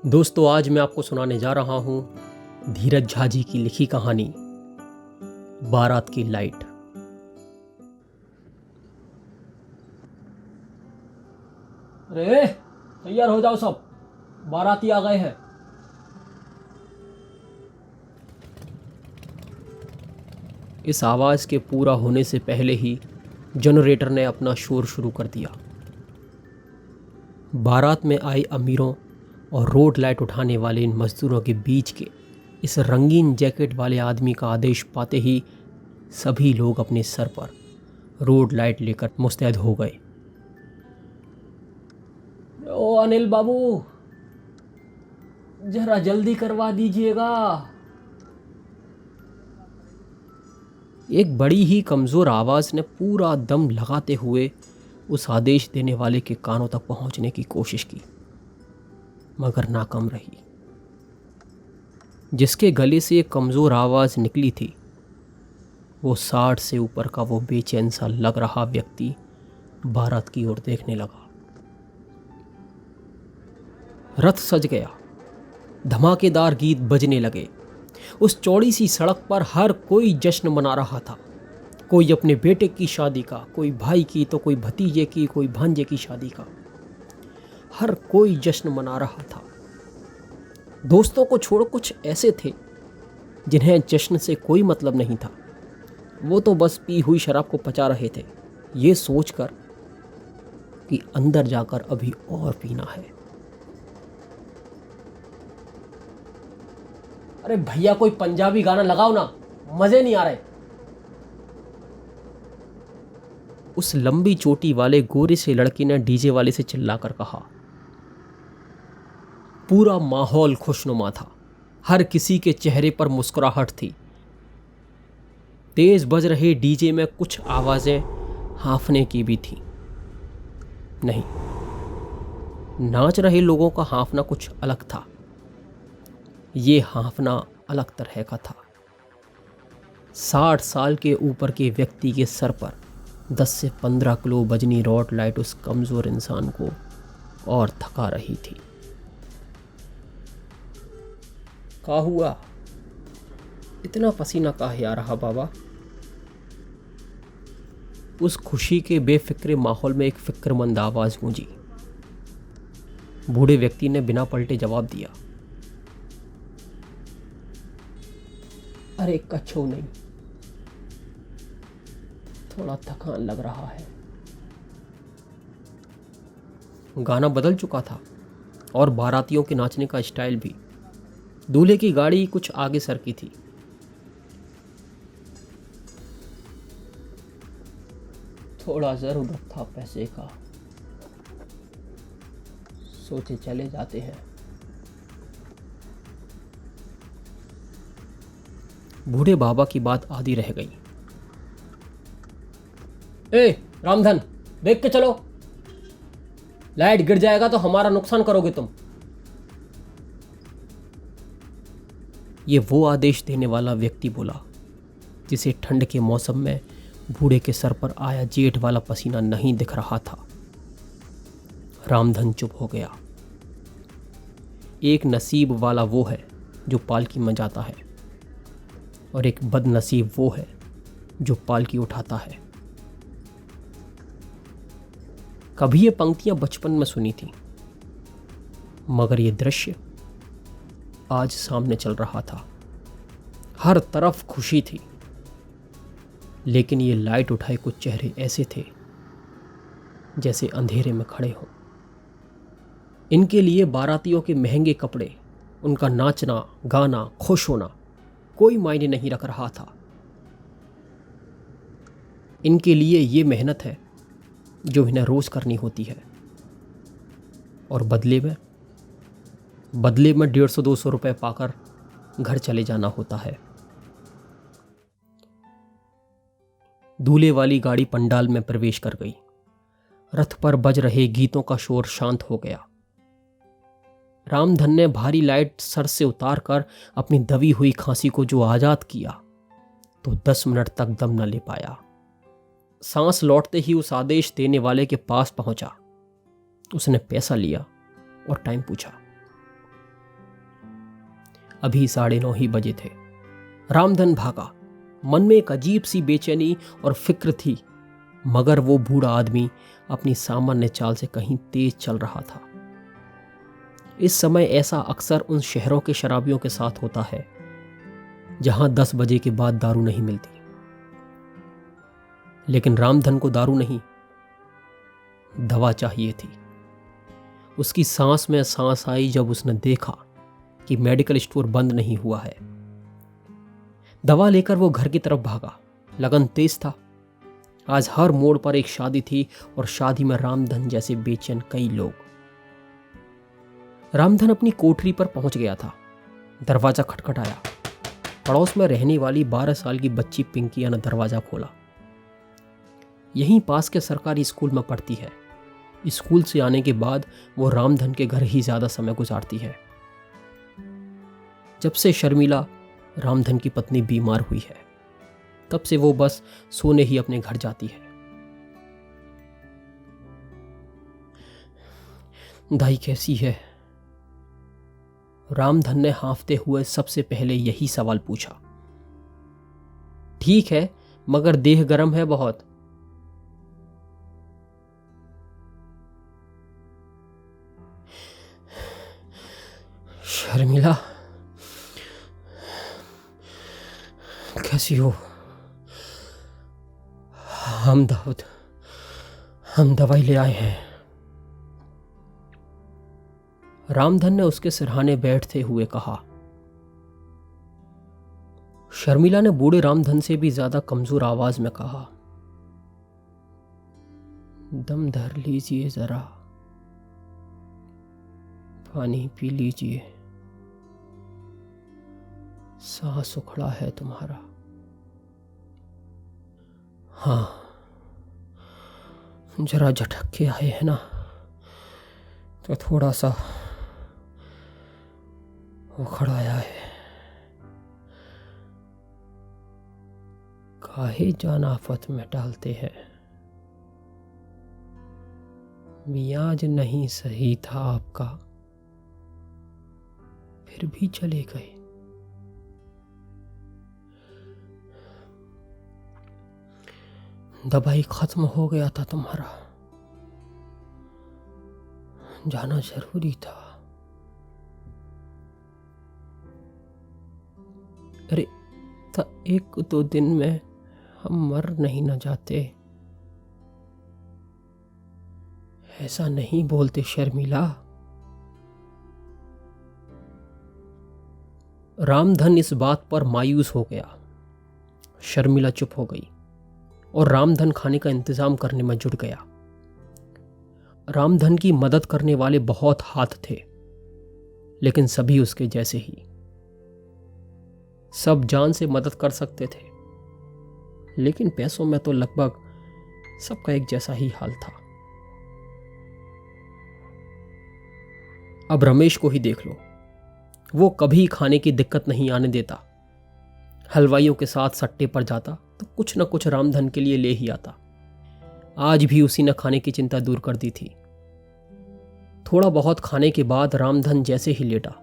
दोस्तों, आज मैं आपको सुनाने जा रहा हूं धीरज झा जी की लिखी कहानी बारात की लाइट। अरे तैयार हो जाओ सब, बाराती आ गए हैं। इस आवाज के पूरा होने से पहले ही जनरेटर ने अपना शोर शुरू कर दिया। बारात में आई अमीरों और रोड लाइट उठाने वाले इन मजदूरों के बीच के इस रंगीन जैकेट वाले आदमी का आदेश पाते ही सभी लोग अपने सर पर रोड लाइट लेकर मुस्तैद हो गए। ओ अनिल बाबू, जरा जल्दी करवा दीजिएगा। एक बड़ी ही कमज़ोर आवाज़ ने पूरा दम लगाते हुए उस आदेश देने वाले के कानों तक पहुंचने की कोशिश की, मगर नाकाम रही। जिसके गले से एक कमज़ोर आवाज़ निकली थी, वो 60 से ऊपर का वो बेचैन सा लग रहा व्यक्ति बारात की ओर देखने लगा। रथ सज गया, धमाकेदार गीत बजने लगे। उस चौड़ी सी सड़क पर हर कोई जश्न मना रहा था। कोई अपने बेटे की शादी का, कोई भाई की, तो कोई भतीजे की, कोई भांजे की शादी का। हर कोई जश्न मना रहा था। दोस्तों को छोड़ कुछ ऐसे थे जिन्हें जश्न से कोई मतलब नहीं था। वो तो बस पी हुई शराब को पचा रहे थे, ये सोचकर कि अंदर जाकर अभी और पीना है। अरे भैया, कोई पंजाबी गाना लगाओ ना, मजे नहीं आ रहे। उस लंबी चोटी वाले गोरे से लड़के ने डीजे वाले से चिल्लाकर कहा। पूरा माहौल खुशनुमा था, हर किसी के चेहरे पर मुस्कुराहट थी। तेज बज रहे डीजे में कुछ आवाजें हांफने की भी थी। नहीं, नाच रहे लोगों का हांफना कुछ अलग था। ये हांफना अलग तरह का था। 60 साल के ऊपर के व्यक्ति के सर पर 10 से 15 किलो वजनी रॉड लाइट उस कमजोर इंसान को और थका रही थी। क्या हुआ? इतना पसीना काहे आ रहा बाबा? उस खुशी के बेफिक्रे माहौल में एक फिक्रमंद आवाज गूंजी। बूढ़े व्यक्ति ने बिना पलटे जवाब दिया, अरे कछो नहीं, थोड़ा थकान लग रहा है। गाना बदल चुका था और बारातियों के नाचने का स्टाइल भी। दूल्हे की गाड़ी कुछ आगे सरकी थी। थोड़ा जरूरत था पैसे का, सोचे चले जाते हैं। बूढ़े बाबा की बात आधी रह गई। ए रामधन, देख के चलो, लाइट गिर जाएगा तो हमारा नुकसान करोगे तुम। ये वो आदेश देने वाला व्यक्ति बोला जिसे ठंड के मौसम में बूढ़े के सर पर आया जेठ वाला पसीना नहीं दिख रहा था। रामधन चुप हो गया। एक नसीब वाला वो है जो पालकी में जाता है, और एक बदनसीब वो है जो पालकी उठाता है। कभी ये पंक्तियां बचपन में सुनी थी, मगर ये दृश्य आज सामने चल रहा था। हर तरफ खुशी थी, लेकिन ये लाइट उठाए कुछ चेहरे ऐसे थे जैसे अंधेरे में खड़े हों। इनके लिए बारातियों के महंगे कपड़े, उनका नाचना गाना, खुश होना कोई मायने नहीं रख रहा था। इनके लिए ये मेहनत है जो इन्हें रोज करनी होती है, और बदले में 150-200 रुपए पाकर घर चले जाना होता है। दूल्हे वाली गाड़ी पंडाल में प्रवेश कर गई। रथ पर बज रहे गीतों का शोर शांत हो गया। रामधन ने भारी लाइट सर से उतारकर अपनी दबी हुई खांसी को जो आजाद किया, तो 10 मिनट तक दम न ले पाया। सांस लौटते ही उस आदेश देने वाले के पास पहुंचा। उसने पैसा लिया और टाइम पूछा। अभी 9:30 ही बजे थे। रामधन भागा। मन में एक अजीब सी बेचैनी और फिक्र थी, मगर वो बूढ़ा आदमी अपनी सामान्य चाल से कहीं तेज चल रहा था। इस समय ऐसा अक्सर उन शहरों के शराबियों के साथ होता है जहां 10 बजे के बाद दारू नहीं मिलती। लेकिन रामधन को दारू नहीं, दवा चाहिए थी। उसकी सांस में सांस आई जब उसने देखा कि मेडिकल स्टोर बंद नहीं हुआ है। दवा लेकर वो घर की तरफ भागा। लगन तेज था। आज हर मोड़ पर एक शादी थी और शादी में रामधन जैसे बेचैन कई लोग। रामधन अपनी कोठरी पर पहुंच गया था। दरवाजा खटखटाया। पड़ोस में रहने वाली 12 साल की बच्ची पिंकिया ने दरवाजा खोला। यहीं पास के सरकारी स्कूल में पढ़ती है। स्कूल से आने के बाद वो रामधन के घर ही ज्यादा समय गुजारती है। जब से शर्मिला रामधन की पत्नी बीमार हुई है, तब से वो बस सोने ही अपने घर जाती है। दाई कैसी है? रामधन ने हांफते हुए सबसे पहले यही सवाल पूछा। ठीक है, मगर देह गर्म है बहुत। शर्मिला, कैसी हो? हम दवाई ले आए हैं। रामधन ने उसके सिरहाने बैठते हुए कहा। शर्मिला ने बूढ़े रामधन से भी ज्यादा कमजोर आवाज में कहा, दम धर लीजिए, जरा पानी पी लीजिए, सांस उखड़ा है तुम्हारा। हाँ, जरा झटक के आए हैं ना, तो थोड़ा सा उखड़ आया है। काहे जान आफत में डालते हैं। मियाज नहीं सही था आपका, फिर भी चले गए। दवाई खत्म हो गया था तुम्हारा, जाना जरूरी था। अरे 1-2 दिन में हम मर नहीं न जाते। ऐसा नहीं बोलते शर्मिला। रामधन इस बात पर मायूस हो गया। शर्मिला चुप हो गई और रामधन खाने का इंतजाम करने में जुट गया। रामधन की मदद करने वाले बहुत हाथ थे, लेकिन सभी उसके जैसे ही। सब जान से मदद कर सकते थे, लेकिन पैसों में तो लगभग सबका एक जैसा ही हाल था। अब रमेश को ही देख लो। वो कभी खाने की दिक्कत नहीं आने देता। हलवाइयों के साथ सट्टे पर जाता तो कुछ न कुछ रामधन के लिए ले ही आता। आज भी उसी ने खाने की चिंता दूर कर दी थी। थोड़ा बहुत खाने के बाद रामधन जैसे ही लेटा,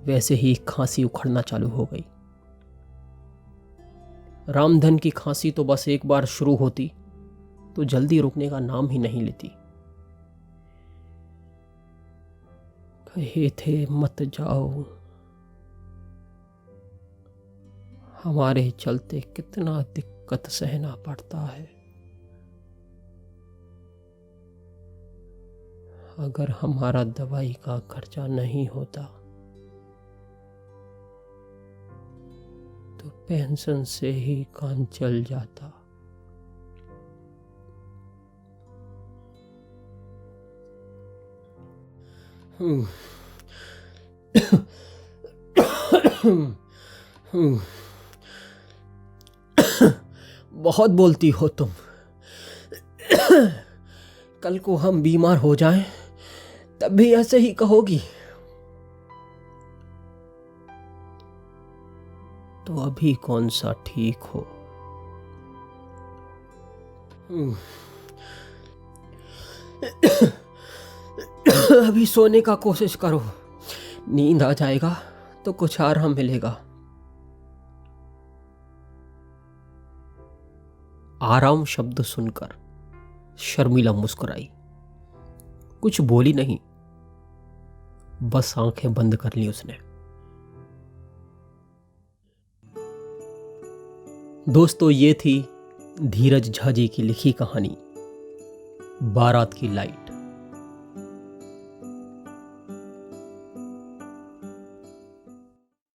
वैसे ही खांसी उखड़ना चालू हो गई। रामधन की खांसी तो बस एक बार शुरू होती तो जल्दी रुकने का नाम ही नहीं लेती। कहे थे मत जाओ, हमारे चलते कितना दिक्कत सहना पड़ता है। अगर हमारा दवाई का खर्चा नहीं होता तो पेंशन से ही काम चल जाता। बहुत बोलती हो तुम। कल को हम बीमार हो जाएं तब भी ऐसे ही कहोगी। तो अभी कौन सा ठीक हो। अभी सोने का कोशिश करो, नींद आ जाएगा तो कुछ आराम मिलेगा। आराम शब्द सुनकर शर्मिला मुस्कुराई। कुछ बोली नहीं, बस आंखें बंद कर ली उसने। दोस्तों, ये थी धीरज झा जी की लिखी कहानी बारात की लाइट।